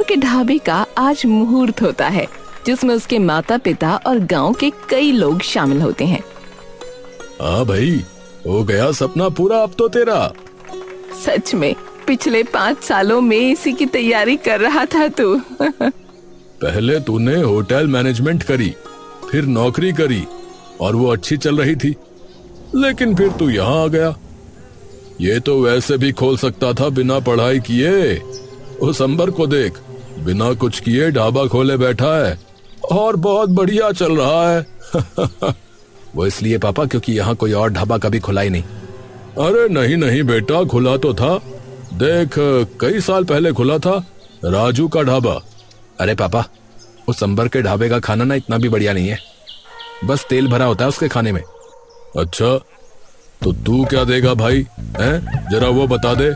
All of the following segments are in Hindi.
के ढाबे का आज मुहूर्त होता है, जिसमें उसके माता पिता और गांव के कई लोग शामिल होते हैं। हाँ भाई, हो गया सपना पूरा अब तो तेरा। सच में पिछले 5 सालों में इसी की तैयारी कर रहा था तू। पहले तूने होटल मैनेजमेंट करी, फिर नौकरी करी और वो अच्छी चल रही थी, लेकिन फिर तू यहाँ आ गया। ये तो वैसे भी खोल सकता था बिना पढ़ाई किए। उस अंबर को देख, बिना कुछ किए ढाबा खोले बैठा है और बहुत बढ़िया चल रहा है। वो इसलिए पापा क्योंकि यहाँ कोई और ढाबा कभी खुला ही नहीं। अरे नहीं नहीं बेटा, खुला तो था। देख, कई साल पहले खुला था राजू का ढाबा। अरे पापा, उस अंबर के ढाबे का खाना ना इतना भी बढ़िया नहीं है, बस तेल भरा होता है उसके खाने में। अच्छा, तो तू क्या देगा भाई, हैं? जरा वो बता दे।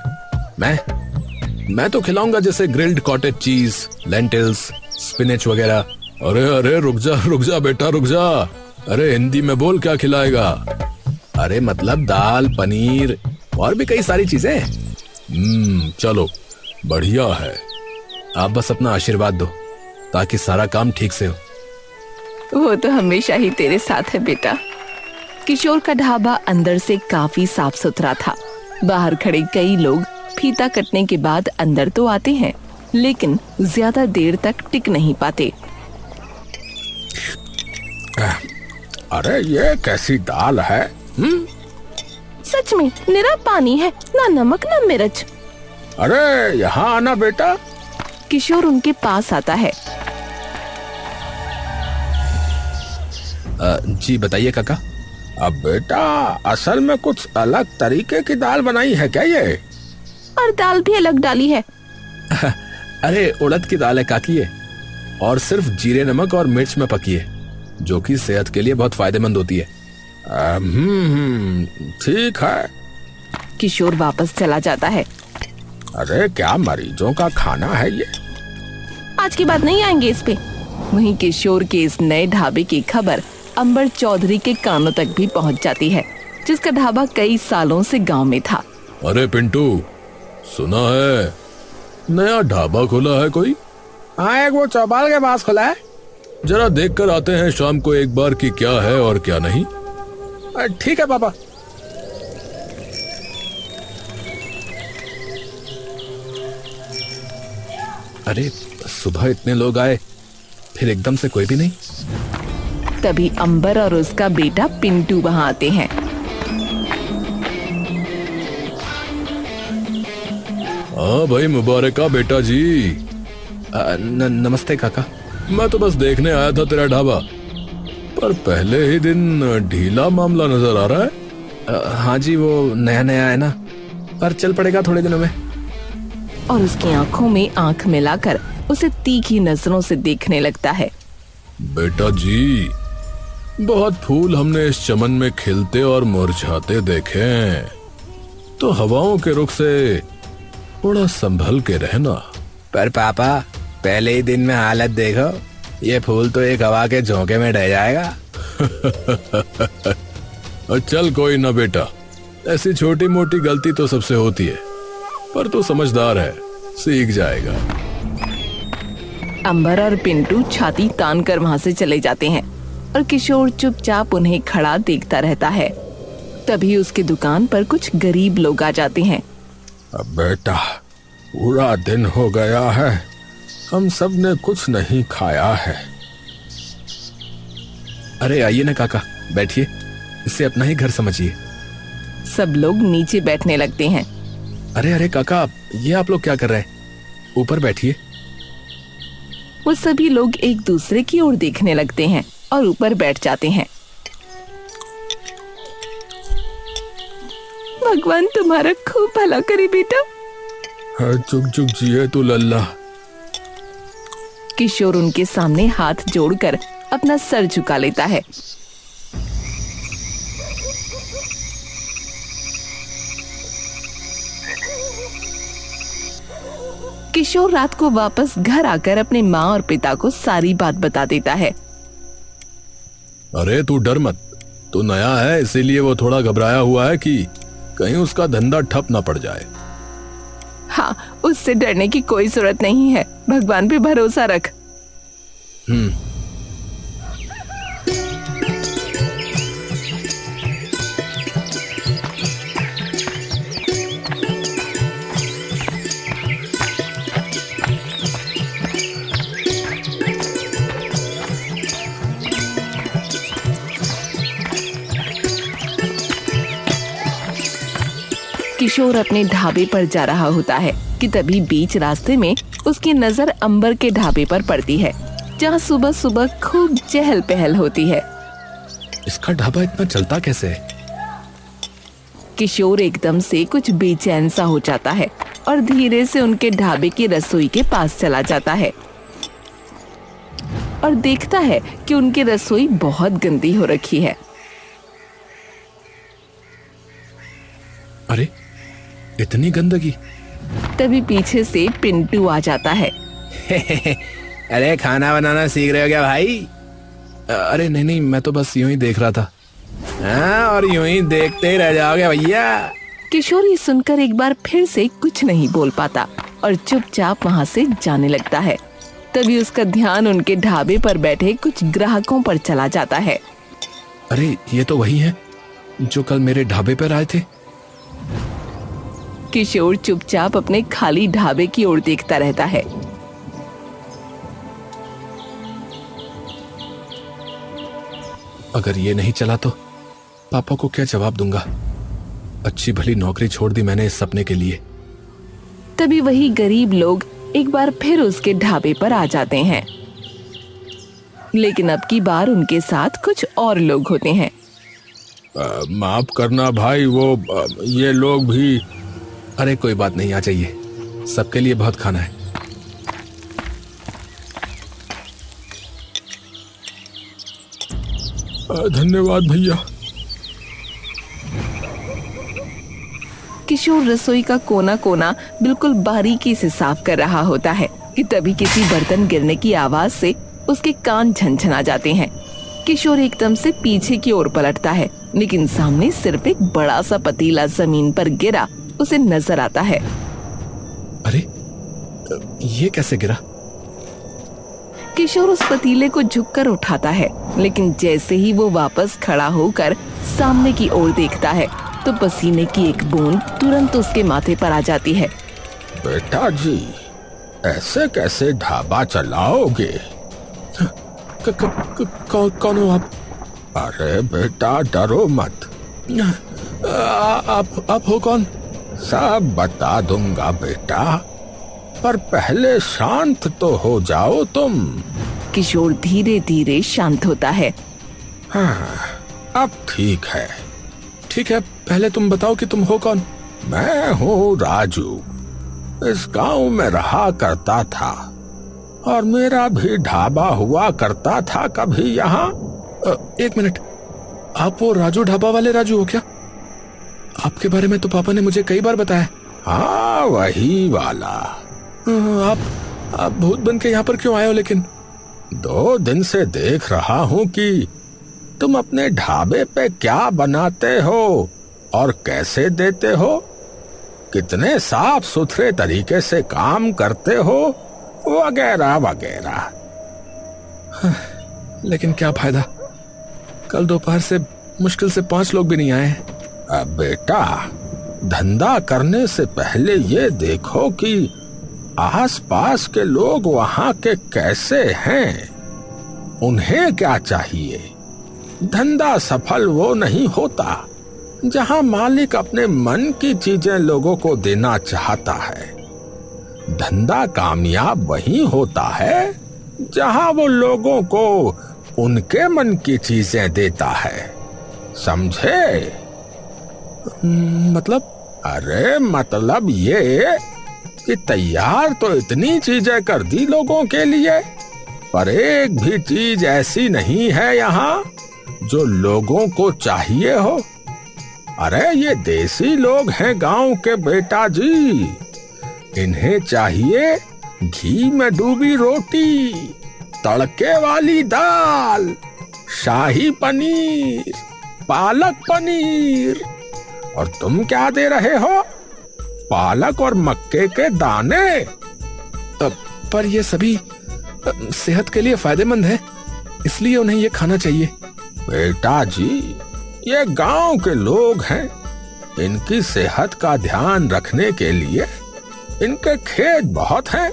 मैं तो खिलाऊंगा जैसे grilled cottage cheese, lentils, spinach वगैरह। अरे अरे रुक जा बेटा, रुक जा। अरे हिंदी में बोल, क्या खिलाएगा? अरे मतलब दाल, पनीर और भी कई सारी चीजें। चलो बढ़िया है। आप बस अपना आशीर्वाद दो ताकि सारा काम ठीक से हो। वो तो हमेशा ही तेरे साथ है बेटा। किशोर का ढाबा अंदर से काफी साफ सुथरा था। बाहर खड़े कई लोग फीता कटने के बाद अंदर तो आते हैं, लेकिन ज्यादा देर तक टिक नहीं पाते। अरे ये कैसी दाल है? सच में निरा पानी है, ना नमक ना मिर्च। अरे यहाँ आना बेटा। किशोर उनके पास आता है। जी बताइए काका। अब बेटा, असल में कुछ अलग तरीके की दाल बनाई है क्या ये? और दाल भी अलग डाली है। अरे उड़द की दाल है काकी ये, और सिर्फ जीरे, नमक और मिर्च में पकी है, जो कि सेहत के लिए बहुत फायदेमंद होती है। ठीक है। किशोर वापस चला जाता है। अरे क्या मरीजों का खाना है ये? आज की बात नहीं आएंगे इस पे। वहीं किशोर के इस नए ढाबे की खबर अंबर चौधरी के कानों तक भी पहुंच जाती है, जिसका ढाबा कई सालों से गांव में था। अरे पिंटू, सुना है नया ढाबा खुला है कोई? हाँ, एक वो चौपाल के पास खुला है। जरा देख कर आते हैं शाम को एक बार कि क्या है और क्या नहीं। ठीक है पापा। अरे सुबह इतने लोग आए, फिर एकदम से कोई भी नहीं। तभी अंबर और उसका बेटा पिंटू वहां आते हैं। हाँ भाई, मुबारका बेटा जी। नमस्ते काका। मैं तो बस देखने आया था तेरा ढाबा, पर पहले ही दिन ढीला मामला नजर आ रहा है। हाँ जी, वो नया नया है ना, पर चल पड़ेगा थोड़े दिनों में। और उसकी आंखों में आंख मिलाकर उसे तीखी नजरों से देखने लगता है। बेटा जी, बहुत फूल हमने इस चमन में खिलते और मुरझाते देखे हैं, तो हवाओं के रुख से थोड़ा संभल के रहना। पर पापा, पहले ही दिन में हालत देखो, ये फूल तो एक हवा के झोंके में ढह जाएगा। चल कोई ना बेटा, ऐसी छोटी मोटी गलती तो सबसे होती है, पर तू समझदार है, सीख जाएगा। अंबर और पिंटू छाती तान कर वहां से चले जाते हैं और किशोर चुपचाप उन्हें खड़ा देखता रहता है। तभी उसकी दुकान पर कुछ गरीब लोग आ जाते हैं। अब बेटा, पूरा दिन हो गया है, हम सब ने कुछ नहीं खाया है। अरे आइए ना काका, बैठिए, इसे अपना ही घर समझिए। सब लोग नीचे बैठने लगते हैं। अरे अरे काका, ये आप लोग क्या कर रहे हैं? ऊपर बैठिए। वो सभी लोग एक दूसरे की ओर देखने लगते हैं और ऊपर बैठ जाते हैं। भगवान तुम्हारा खूब भला करे बेटा। चुप चुप जिए तू लल्ला। किशोर उनके सामने हाथ जोड़कर अपना सर झुका लेता है। किशोर रात को वापस घर आकर अपने माँ और पिता को सारी बात बता देता है। अरे तू डर मत, तू नया है इसीलिए वो थोड़ा घबराया हुआ है कि कहीं उसका धंधा ठप ना पड़ जाए। हाँ, उससे डरने की कोई जरूरत नहीं है, भगवान पे भरोसा रख। किशोर अपने ढाबे पर जा रहा होता है कि तभी बीच रास्ते में उसकी नजर अंबर के ढाबे पर पड़ती है, जहाँ सुबह सुबह खूब चहल पहल होती है। इसका ढाबा इतना चलता कैसे है? किशोर एकदम से कुछ बेचैन सा हो जाता है और धीरे से उनके ढाबे की रसोई के पास चला जाता है और देखता है कि उनकी रसोई बहुत गंदी हो रखी है। अरे इतनी गंदगी! तभी पीछे से पिंटू आ जाता है। अरे खाना बनाना सीख रहे हो क्या भाई? अरे नहीं, मैं तो बस यूं ही देख रहा था। हाँ, और यूं ही देखते ही रह जाओगे भैया। किशोर ये सुनकर एक बार फिर से कुछ नहीं बोल पाता और चुपचाप वहाँ से जाने लगता है। तभी उसका ध्यान उनके ढाबे पर बैठे कुछ ग्राहकों पर चला जाता है। अरे ये तो वही है जो कल मेरे ढाबे पर आए थे। किशोर चुपचाप अपने खाली ढाबे की ओर देखता रहता है। अगर ये नहीं चला तो पापा को क्या जवाब दूंगा? अच्छी भली नौकरी छोड़ दी मैंने इस सपने के लिए। तभी वही गरीब लोग एक बार फिर उसके ढाबे पर आ जाते हैं, लेकिन अब की बार उनके साथ कुछ और लोग होते हैं। माफ करना भाई, ये लोग भी। अरे कोई बात नहीं, आ जाइए, सबके लिए बहुत खाना है। धन्यवाद भैया। किशोर रसोई का कोना कोना बिल्कुल बारीकी से साफ कर रहा होता है कि तभी किसी बर्तन गिरने की आवाज से उसके कान झनझना जाते हैं। किशोर एकदम से पीछे की ओर पलटता है, लेकिन सामने सिर्फ एक बड़ा सा पतीला जमीन पर गिरा उसे नजर आता है। अरे ये कैसे गिरा? किशोर उस पतीले को झुककर उठाता है, लेकिन जैसे ही वो वापस खड़ा होकर सामने की ओर देखता है तो पसीने की एक बूंद तुरंत उसके माथे पर आ जाती है। बेटा जी, ऐसे कैसे ढाबा चलाओगे? कौन हो आप? अरे बेटा डरो मत। आप हो कौन? सब बता दूंगा बेटा, पर पहले शांत तो हो जाओ तुम। किशोर धीरे धीरे शांत होता है। हाँ, अब ठीक है। ठीक है, पहले तुम बताओ कि तुम हो कौन? मैं हूँ राजू, इस गांव में रहा करता था और मेरा भी ढाबा हुआ करता था कभी यहाँ। एक मिनट, आप वो राजू ढाबा वाले राजू हो क्या? आपके बारे में तो पापा ने मुझे कई बार बताया। हाँ, वही वाला। आप भूत बन के यहाँ पर क्यों आए हो? लेकिन 2 दिन से देख रहा हूँ कि तुम अपने ढाबे पे क्या बनाते हो और कैसे देते हो, कितने साफ सुथरे तरीके से काम करते हो, वगैरह वगैरह। लेकिन क्या फायदा, कल दोपहर से मुश्किल से 5 लोग भी नहीं आए। अब बेटा, धंधा करने से पहले ये देखो कि आसपास के लोग वहां के कैसे हैं, उन्हें क्या चाहिए। धंधा सफल वो नहीं होता जहां मालिक अपने मन की चीजें लोगों को देना चाहता है। धंधा कामयाब वही होता है जहां वो लोगों को उनके मन की चीजें देता है, समझे? मतलब? अरे मतलब ये कि तैयार तो इतनी चीजें कर दी लोगों के लिए, पर एक भी चीज ऐसी नहीं है यहाँ जो लोगों को चाहिए हो। अरे ये देसी लोग हैं गांव के बेटा जी, इन्हें चाहिए घी में डूबी रोटी, तड़के वाली दाल, शाही पनीर, पालक पनीर। और तुम क्या दे रहे हो? पालक और मक्के के दाने। पर ये सभी सेहत के लिए फायदेमंद है, इसलिए उन्हें ये खाना चाहिए। बेटा जी, ये गांव के लोग हैं, इनकी सेहत का ध्यान रखने के लिए इनके खेत बहुत हैं।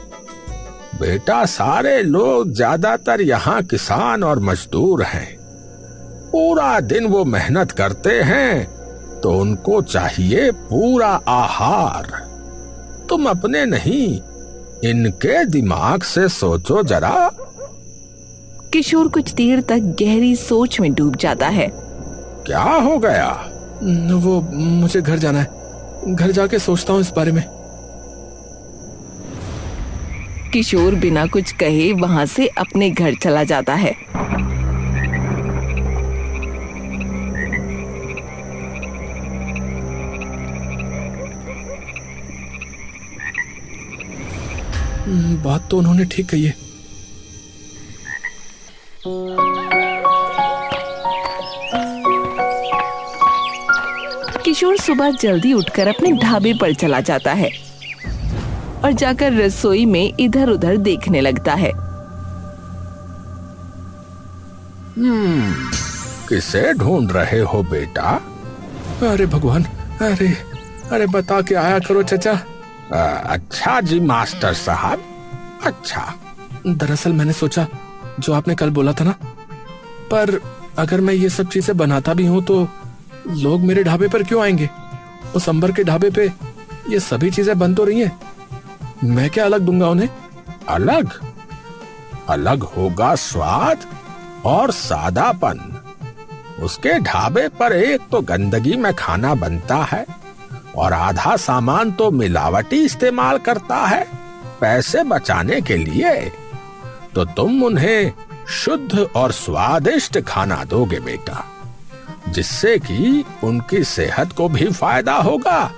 बेटा, सारे लोग ज्यादातर यहाँ किसान और मजदूर हैं। पूरा दिन वो मेहनत करते हैं, तो उनको चाहिए पूरा आहार। तुम अपने नहीं, इनके दिमाग से सोचो जरा। किशोर कुछ देर तक गहरी सोच में डूब जाता है। क्या हो गया? वो मुझे घर जाना है, घर जाके सोचता हूँ इस बारे में। किशोर बिना कुछ कहे वहां से अपने घर चला जाता है। बात तो उन्होंने ठीक कही है। किशोर सुबह जल्दी उठकर अपने ढाबे पर चला जाता है और जाकर रसोई में इधर उधर देखने लगता है। किसे ढूंढ रहे हो बेटा? अरे भगवान, अरे बता के आया करो चाचा। अच्छा जी मास्टर साहब, अच्छा। दरअसल मैंने सोचा जो आपने कल बोला था ना, पर अगर मैं ये सब चीजें बनाता भी हूँ तो लोग मेरे ढाबे पर क्यों आएंगे? उस अंबर के ढाबे पे ये सभी चीजें बन तो रही हैं, मैं क्या अलग दूंगा उन्हें? अलग? अलग होगा स्वाद और सादापन। उसके ढाबे पर एक तो गंदगी में खाना बनता है और आधा सामान तो मिलावटी इस्तेमाल करता है पैसे बचाने के लिए। तो तुम उन्हें शुद्ध और स्वादिष्ट खाना दोगे बेटा, जिससे कि उनकी सेहत को भी फायदा होगा,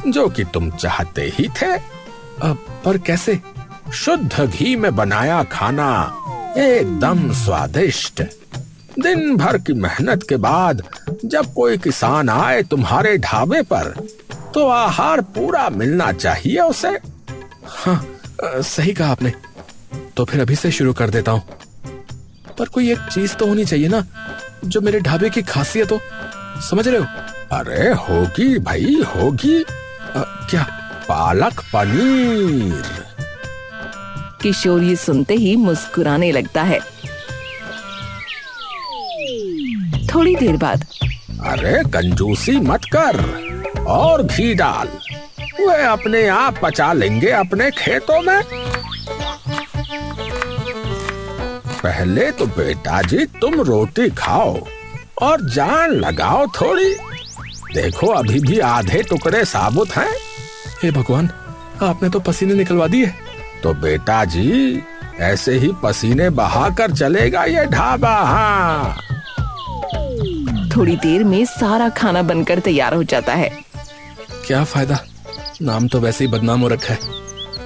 जो कि तुम चाहते ही थे। पर कैसे? शुद्ध घी में बनाया खाना, एकदम स्वादिष्ट। दिन भर की मेहनत के बाद जब कोई किसान आए तुम्हारे ढाबे पर, तो आहार पूरा मिलना चाहिए उसे। हाँ, सही कहा आपने। तो फिर अभी से शुरू कर देता हूँ। पर कोई एक चीज तो होनी चाहिए ना जो मेरे ढाबे की खासियत हो, समझ रहे हो? अरे होगी भाई, होगी। क्या? पालक पनीर। किशोर ये सुनते ही मुस्कुराने लगता है। थोड़ी देर बाद, अरे कंजूसी मत कर और घी डाल, वे अपने आप पचा लेंगे अपने खेतों में। पहले तो बेटा जी तुम रोटी खाओ और जान लगाओ थोड़ी। देखो अभी भी आधे टुकड़े साबुत हैं। हे भगवान, आपने तो पसीने निकलवा दिए। तो बेटा जी ऐसे ही पसीने बहाकर चलेगा ये ढाबा। हाँ, थोड़ी देर में सारा खाना बनकर तैयार हो जाता है। क्या फायदा, नाम तो वैसे ही बदनाम हो रखा है,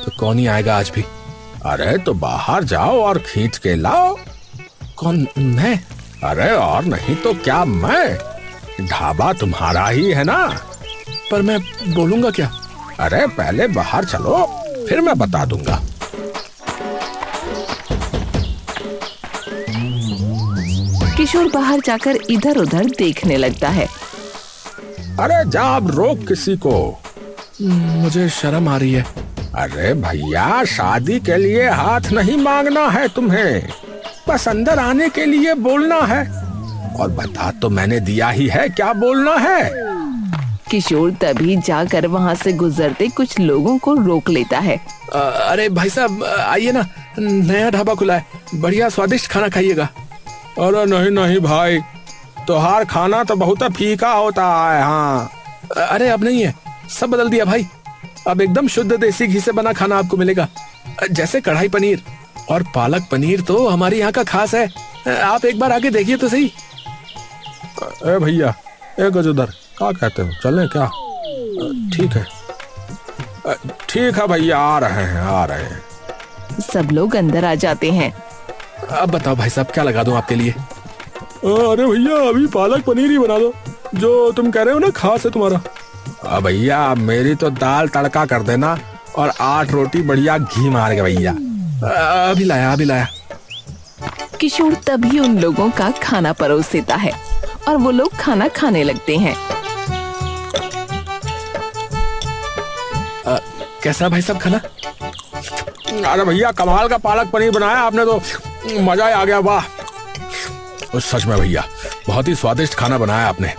तो कौन ही आएगा आज भी। अरे तो बाहर जाओ और खींच के लाओ। कौन? मैं? अरे और नहीं तो क्या मैं, ढाबा तुम्हारा ही है ना। पर मैं बोलूंगा क्या? अरे पहले बाहर चलो, फिर मैं बता दूंगा। किशोर बाहर जाकर इधर उधर देखने लगता है। अरे जा अब रोक किसी को। मुझे शर्म आ रही है। अरे भैया, शादी के लिए हाथ नहीं मांगना है तुम्हें, बस अंदर आने के लिए बोलना है। और बता तो मैंने दिया ही है, क्या बोलना है। किशोर तभी जाकर वहाँ से गुजरते कुछ लोगों को रोक लेता है। अरे भाई साहब आइए ना, नया ढाबा खुला है, बढ़िया स्वादिष्ट खाना खाइएगा। अरे नहीं नहीं भाई, तोहार खाना तो बहुत फीका होता है। हाँ, अरे अब नहीं है, सब बदल दिया भाई। अब एकदम शुद्ध देसी घी से बना खाना आपको मिलेगा, जैसे कढ़ाई पनीर और पालक पनीर तो हमारे यहाँ का खास है। आप एक बार आके देखिए तो सही। ए भैया, एक उधर क्या कहते हो, चलें क्या? ठीक है, ठीक है भैया, आ रहे हैं आ रहे हैं। सब लोग अंदर आ जाते हैं। अब बताओ भाई साहब, क्या लगा दूं आपके लिए? अरे भैया अभी पालक पनीर ही बना दो, जो तुम कह रहे हो ना खास है तुम्हारा। भैया मेरी तो दाल तड़का कर देना और 8 रोटी बढ़िया घी मार के भैया। अभी लाया अभी लाया। किशोर तभी उन लोगों का खाना परोस देता है और वो लोग खाना खाने लगते हैं। कैसा भाई साहब खाना? अरे भैया कमाल का पालक पनीर बनाया आपने तो, मजा ही आ गया। वाह, सच में भैया बहुत ही स्वादिष्ट खाना बनाया आपने,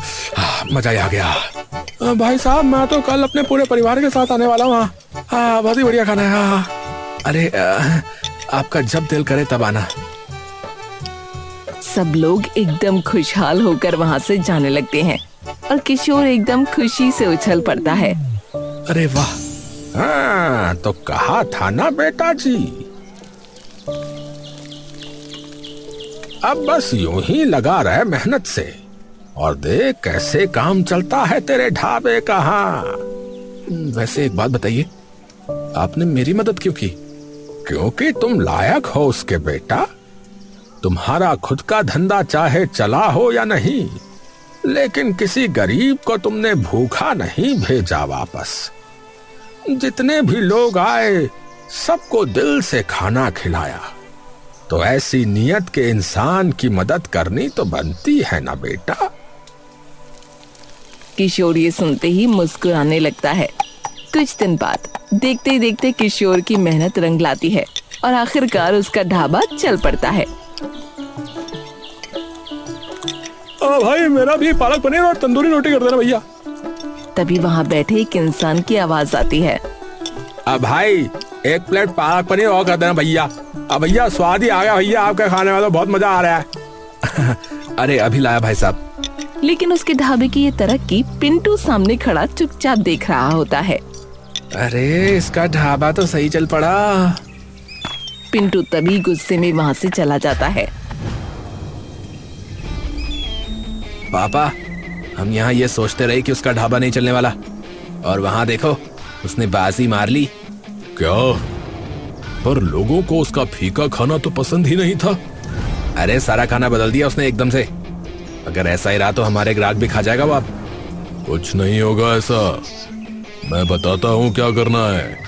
मजा ही आ गया। भाई साहब मैं तो कल अपने पूरे परिवार के साथ आने वाला हूँ। हाँ, बहुत ही बढ़िया खाना है। हाँ। अरे आपका जब दिल करे तब आना। सब लोग एकदम खुशहाल होकर वहाँ से जाने लगते हैं और किशोर एकदम खुशी से उछल पड़ता है। अरे वाह, हाँ तो कहा था ना बेटा जी, अब बस यूं ही लगा रहे मेहनत से और देख कैसे काम चलता है तेरे ढाबे का। हाँ, वैसे एक बात बताइए, आपने मेरी मदद क्यों की? क्योंकि तुम लायक हो उसके बेटा। तुम्हारा खुद का धंधा चाहे चला हो या नहीं, लेकिन किसी गरीब को तुमने भूखा नहीं भेजा वापस। जितने भी लोग आए सबको दिल से खाना खिलाया। तो ऐसी नियत के इंसान की मदद करनी तो बनती है ना बेटा। किशोर ये सुनते ही मुस्कुराने लगता है। कुछ दिन बाद देखते देखते किशोर की मेहनत रंग लाती है और आखिरकार उसका ढाबा चल पड़ता है। भाई मेरा भी पालक पनीर और तंदूरी रोटी कर देना भैया। तभी वहाँ बैठे एक इंसान की आवाज आती है। अब भाई एक प्लेट पालक पनीर और कर देना भैया। अब भैया स्वाद ही आ गया भैया, आपके खाने में तो बहुत मजा आ रहा है। अरे अभी लाया भाई साहब। लेकिन उसके ढाबे की ये तरक्की पिंटू सामने खड़ा चुपचाप देख रहा होता है। अरे इसका ढाबा तो सही चल पड़ा। पिंटू तभी गुस्से में वहाँ से चला जाता है। पापा, हम यहाँ ये सोचते रहे कि उसका ढाबा नहीं चलने वाला, और वहाँ देखो उसने बाजी मार ली। क्या? पर लोगों को उसका फीका खाना तो पसंद ही नहीं था। अरे सारा खाना बदल दिया उसने एकदम से। अगर ऐसा ही रहा तो हमारे ग्राहक भी खा जाएगा वो। आप कुछ नहीं होगा ऐसा, मैं बताता हूँ क्या करना है।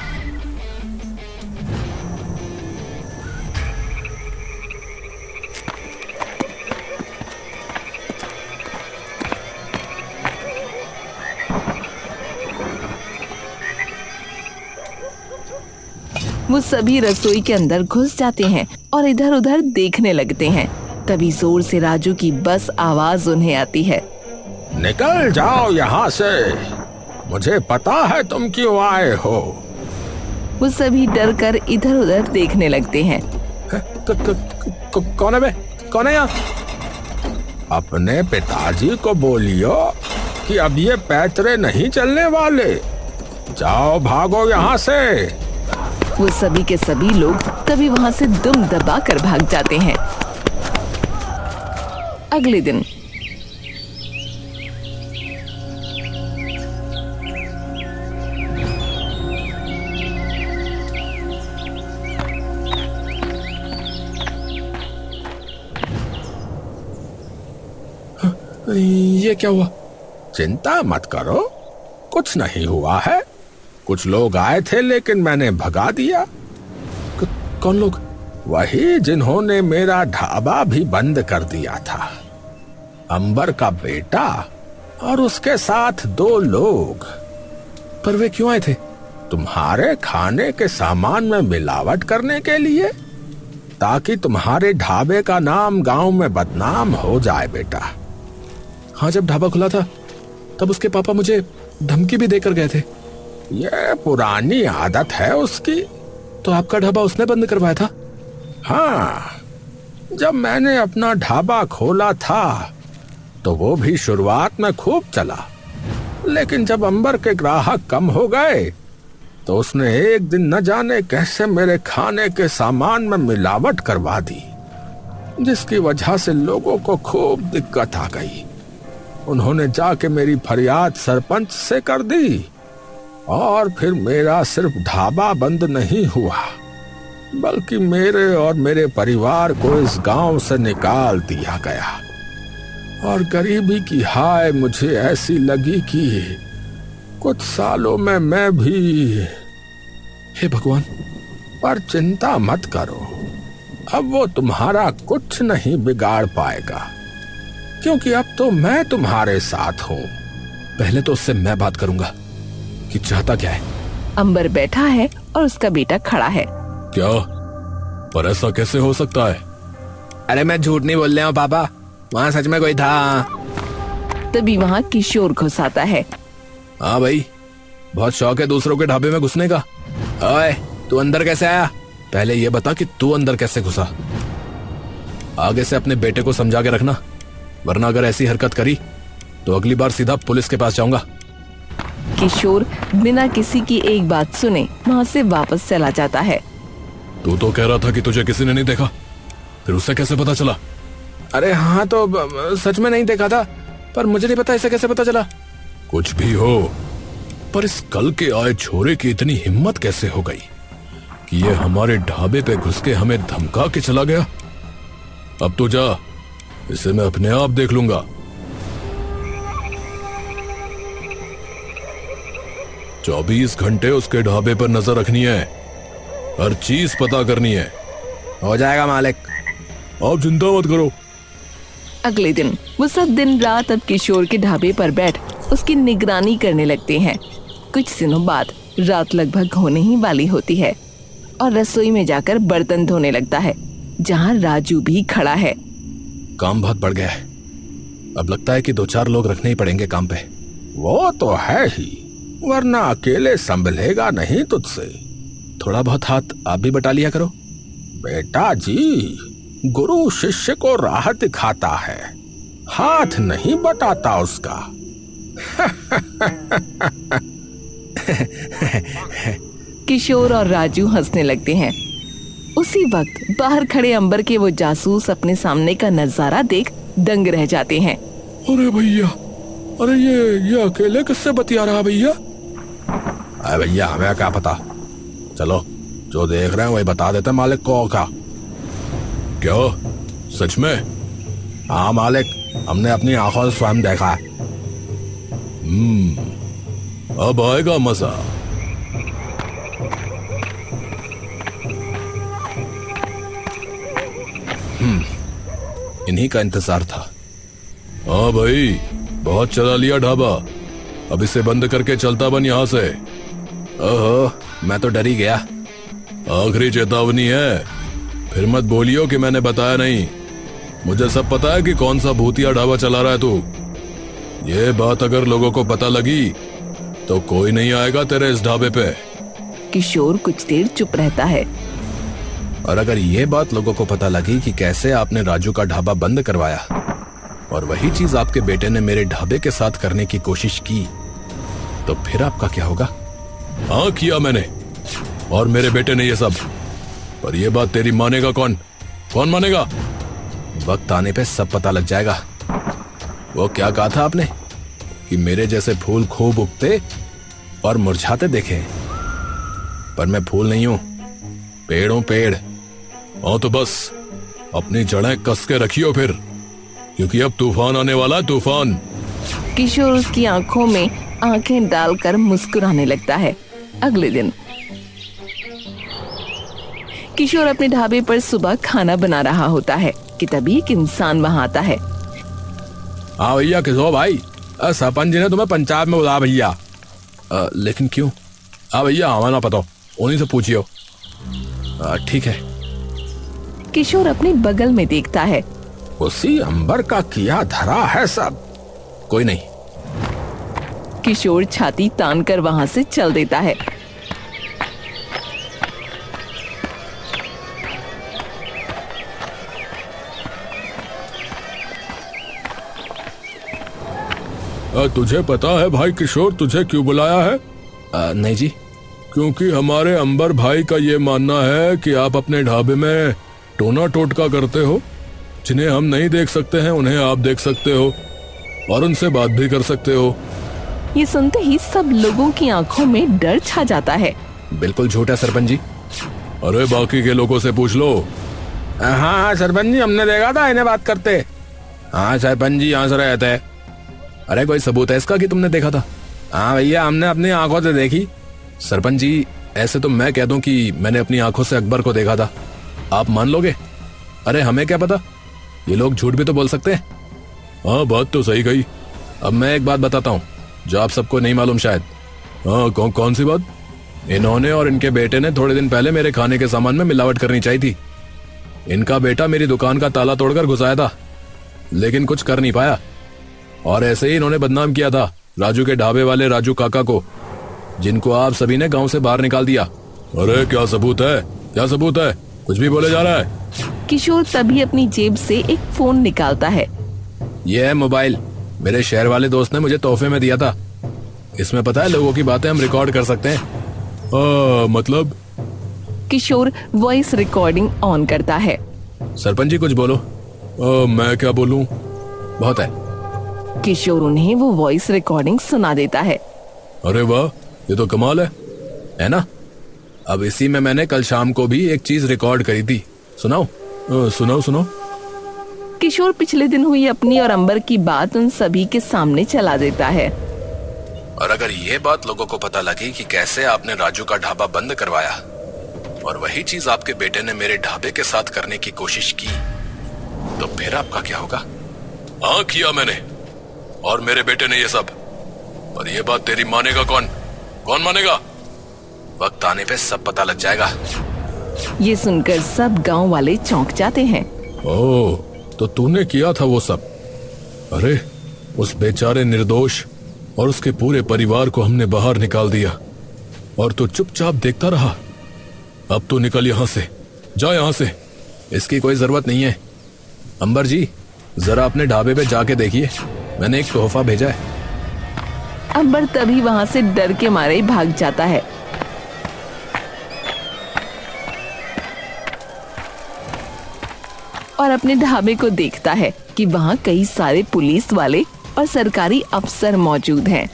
वो सभी रसोई के अंदर घुस जाते हैं और इधर उधर देखने लगते हैं। तभी जोर से राजू की बस आवाज उन्हें आती है। निकल जाओ यहाँ से, मुझे पता है तुम क्यों आए हो। वो सभी डर कर इधर उधर देखने लगते हैं। कौन है बे? कौन है यहाँ? अपने पिताजी को बोलियो कि अब ये पैतरे नहीं चलने वाले। जाओ भागो यहाँ से। वो सभी के सभी लोग तभी वहाँ से दुम दबा कर भाग जाते हैं। अगले दिन ये क्या हुआ? चिंता मत करो, कुछ नहीं हुआ है। कुछ लोग आए थे लेकिन मैंने भगा दिया। कौन लोग? वही जिन्होंने मेरा ढाबा भी बंद कर दिया था। अंबर का बेटा और उसके साथ 2 लोग। पर वे क्यों आए थे? तुम्हारे खाने के सामान में मिलावट करने के लिए, ताकि तुम्हारे ढाबे का नाम गांव में बदनाम हो जाए बेटा। हाँ, जब ढाबा खुला था तब उसके पापा मुझे धमकी भी देकर गए थे। ये पुरानी आदत है उसकी। तो आपका ढाबा उसने बंद करवाया था? हाँ, जब मैंने अपना ढाबा खोला था तो वो भी शुरुआत में खूब चला, लेकिन जब अंबर के ग्राहक कम हो गए तो उसने एक दिन न जाने कैसे मेरे खाने के सामान में मिलावट करवा दी, जिसकी वजह से लोगों को खूब दिक्कत आ गई। उन्होंने जाके मेरी फरियाद सरपंच से कर दी और फिर मेरा सिर्फ ढाबा बंद नहीं हुआ, बल्कि मेरे और मेरे परिवार को इस गांव से निकाल दिया गया। और गरीबी की हाय मुझे ऐसी लगी कि कुछ सालों में मैं भी। हे भगवान, पर चिंता मत करो, अब वो तुम्हारा कुछ नहीं बिगाड़ पाएगा, क्योंकि अब तो मैं तुम्हारे साथ हूँ। पहले तो उससे मैं बात करूंगा कि चाहता क्या है। अंबर बैठा है और उसका बेटा खड़ा है। क्या? पर ऐसा कैसे हो सकता है? अरे मैं झूठ नहीं बोल रहा हूँ पापा, वहाँ सच में कोई था। तभी वहाँ किशोर घुस आता है। हाँ भाई, बहुत शौक है दूसरों के ढाबे में घुसने का। ओए, तू अंदर कैसे आया? पहले ये बता कि तू अंदर कैसे घुसा। आगे से अपने बेटे को समझा के रखना, वरना अगर ऐसी हरकत करी तो अगली बार सीधा पुलिस के पास जाऊंगा। किशोर बिना किसी की एक बात सुने वहाँ से वापस चला जाता है। तू तो कह रहा था कि तुझे किसी ने नहीं देखा, फिर उसे कैसे पता चला? अरे हाँ, तो सच में नहीं देखा था, पर मुझे नहीं पता इसे कैसे पता चला। कुछ भी हो, पर इस कल के आए छोरे की इतनी हिम्मत कैसे हो गई कि ये हमारे ढाबे पे घुस के हमें धमका के चला गया? अब तो जा, इसे मैं अपने आप देख लूंगा। 24 घंटे उसके ढाबे पर नजर रखनी है, हर चीज पता करनी है। हो जाएगा मालिक, आप चिंता मत करो। अगले दिन वो सब दिन रात अब किशोर के ढाबे पर बैठ उसकी निगरानी करने लगते हैं। कुछ दिनों बाद रात लगभग होने ही वाली होती है और रसोई में जाकर बर्तन धोने लगता है, जहाँ राजू भी खड़ा है। काम बहुत बढ़ गया है, अब लगता है कि 2-4 लोग रखने ही पड़ेंगे काम पे। वो तो है ही, वरना अकेले संभलेगा नहीं तुझसे। थोड़ा बहुत हाथ आप भी बटा लिया करो। बेटा जी, गुरु शिष्य को राह दिखाता है, हाथ नहीं बटाता उसका। किशोर और राजू हंसने लगते हैं। उसी वक्त बाहर खड़े अंबर के वो जासूस अपने सामने का नजारा देख दंग रह जाते हैं। अरे भैया, अरे ये अकेले किससे बतिया रहा भैया? अरे भैया, हमें क्या पता, चलो जो देख रहे हैं वही बता देते मालिक को। का क्या सच में? हाँ मालिक, हमने अपनी आंखों से स्वयं देखा है। अब आएगा मजा। इन्हीं का इंतजार था। हाँ भाई, बहुत चला लिया ढाबा, अब इसे बंद करके चलता बन यहाँ से। ओहो, मैं तो डर ही गया। आखिरी चेतावनी है, फिर मत बोलियो कि मैंने बताया नहीं। मुझे सब पता है कि कौन सा भूतिया ढाबा चला रहा है तू। ये बात अगर लोगों को पता लगी तो कोई नहीं आएगा तेरे इस ढाबे पे। किशोर कुछ देर चुप रहता है। और अगर ये बात लोगों को पता लगी कि कैसे आपने राजू का ढाबा बंद करवाया और वही चीज आपके बेटे ने मेरे ढाबे के साथ करने की कोशिश की, तो फिर आपका क्या होगा? हाँ, किया मैंने और मेरे बेटे ने ये सब, पर ये बात तेरी मानेगा कौन? कौन मानेगा? वक्त आने पे सब पता लग जाएगा। वो क्या कहा था आपने कि मेरे जैसे फूल खूब उगते और मुरझाते देखे, पर मैं फूल नहीं हूं, पेड़ हूं, पेड़। हाँ तो बस अपनी जड़ें कस के रखियो फिर, क्योंकि अब तूफान आने वाला है, तूफान। किशोर उसकी आंखों में आंखें डालकर मुस्कुराने लगता है। अगले दिन किशोर अपने ढाबे पर सुबह खाना बना रहा होता है कि तभी एक इंसान वहां आता है। हाँ भैया, किशोर भाई, सरपंच जी ने तुम्हें पंचायत में बुलाया भैया। लेकिन क्यों? हाँ भैया, हमें ना पता, उन्हीं से पूछियो। ठीक है। किशोर अपने बगल में देखता है। उसी अंबर का किया धरा है सब। कोई नहीं। किशोर छाती तान कर वहां से चल देता है। तुझे पता है भाई किशोर तुझे क्यों बुलाया है? नहीं जी। क्योंकि हमारे अंबर भाई का ये मानना है कि आप अपने ढाबे में टोना टोटका करते हो। जिन्हें हम नहीं देख सकते हैं उन्हें आप देख सकते हो और उनसे बात भी कर सकते हो। ये सुनते ही सब लोगों की आंखों में डर छा जाता है। बिल्कुल झूठ है सरपंच जी। अरे बाकी के लोगों से पूछ लो। हाँ सरपंच जी, हमने देखा था इन्हें बात करते। हाँ सरपंच जी, यहाँ से रहते हैं। अरे कोई सबूत है इसका कि तुमने देखा था? हाँ भैया, हमने अपनी आंखों से देखी। सरपंच जी, ऐसे तो मैं कह दूं कि मैंने अपनी आंखों से अकबर को देखा था, आप मान लोगे? अरे हमें क्या पता, ये लोग झूठ भी तो बोल सकते हैं। हाँ बात तो सही कही। अब मैं एक बात बताता हूँ जो आप सबको नहीं मालूम शायद। हाँ कौन सी बात? इन्होंने और इनके बेटे ने थोड़े दिन पहले मेरे खाने के सामान में मिलावट करनी चाहिए थी। इनका बेटा मेरी दुकान का ताला तोड़कर घुस आया था, लेकिन कुछ कर नहीं पाया, और ऐसे ही इन्होंने बदनाम किया था राजू के ढाबे वाले राजू काका को, जिनको आप सभी ने गांव से बाहर निकाल दिया। अरे क्या सबूत है, क्या सबूत है? कुछ भी बोले जा रहा है। किशोर तभी अपनी जेब से एक फोन निकालता है। ये है मोबाइल, मेरे शहर वाले दोस्त ने मुझे तोहफे में दिया था। इसमें पता है लोगों की बातें हम रिकॉर्ड कर सकते हैं। मतलब? किशोर वॉइस रिकॉर्डिंग ऑन करता है। सरपंच जी कुछ बोलो। मैं क्या बोलूं? बहुत है। किशोर उन्हें वो वॉइस रिकॉर्डिंग सुना देता है। अरे वाह, ये तो कमाल है ना? अब इसी में मैंने कल शाम को भी एक चीज रिकॉर्ड करी थी, सुनाओ? सुनाओ। किशोर पिछले दिन हुई अपनी और अंबर की बात उन सभी के सामने चला देता है। और अगर ये बात लोगों को पता लगी कि कैसे आपने राजू का ढाबा बंद करवाया और वही चीज आपके बेटे ने मेरे ढाबे के साथ करने की कोशिश की, तो फिर आपका क्या होगा? हाँ किया मैंने, और मेरे बेटे ने ये सब, और ये बात तेरी मानेगा कौन मानेगा? वक्त आने पे सब पता लग जाएगा। ये सुनकर सब गांव वाले चौंक जाते हैं। ओह, तो तूने किया था वो सब? अरे उस बेचारे निर्दोष और उसके पूरे परिवार को हमने बाहर निकाल दिया, और तू चुपचाप देखता रहा। अब तू निकल यहाँ से, जा यहाँ से। इसकी कोई जरूरत नहीं है। अंबर जी, जरा अपने ढाबे पे जाके देखिए, मैंने एक तोहफा भेजा है। अंबर तभी वहां से डर के मारे ही भाग जाता है। और अपने ढाबे को देखता है कि वहाँ कई सारे पुलिस वाले और सरकारी अफसर मौजूद हैं।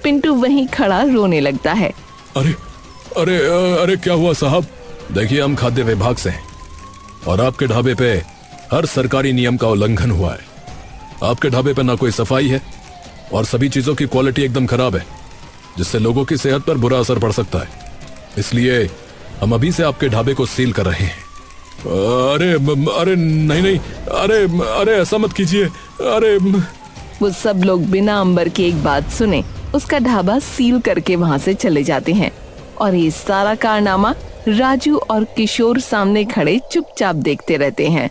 पिंटू वहीं खड़ा रोने लगता है। अरे क्या हुआ साहब? देखिए, हम खाद्य विभाग से हैं और आपके ढाबे पे हर सरकारी नियम का उल्लंघन हुआ है। आपके ढाबे पे ना कोई सफाई है और सभी चीजों की क्वालिटी एकदम खराब है, जिससे लोगों की सेहत पर बुरा असर पड़ सकता है। इसलिए हम अभी से आपके ढाबे को सील कर रहे हैं। अरे नहीं, अरे ऐसा मत कीजिए। अरे वो सब लोग बिना अंबर की एक बात सुने उसका ढाबा सील करके वहाँ से चले जाते हैं, और ये सारा कारनामा राजू और किशोर सामने खड़े चुपचाप देखते रहते हैं।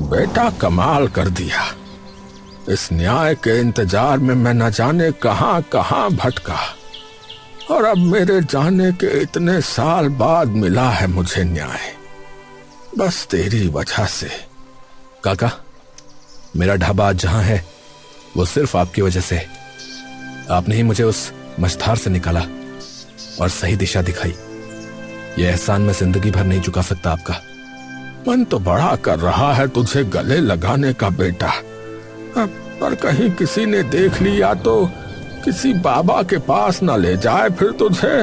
बेटा कमाल कर दिया। इस न्याय के इंतजार में मैं न जाने कहां कहां भटका, और अब मेरे जाने के इतने साल बाद मिला है मुझे न्याय, बस तेरी वजह से। काका, मेरा ढाबा आज जहां है वो सिर्फ आपकी वजह से। आपने ही मुझे उस मझधार से निकाला और सही दिशा दिखाई। ये एहसान मैं जिंदगी भर नहीं चुका सकता आपका। मन तो बड़ा कर रहा है तुझे गले लगाने का बेटा, पर कहीं किसी ने देख लिया तो किसी बाबा के पास न ले जाए फिर तुझे।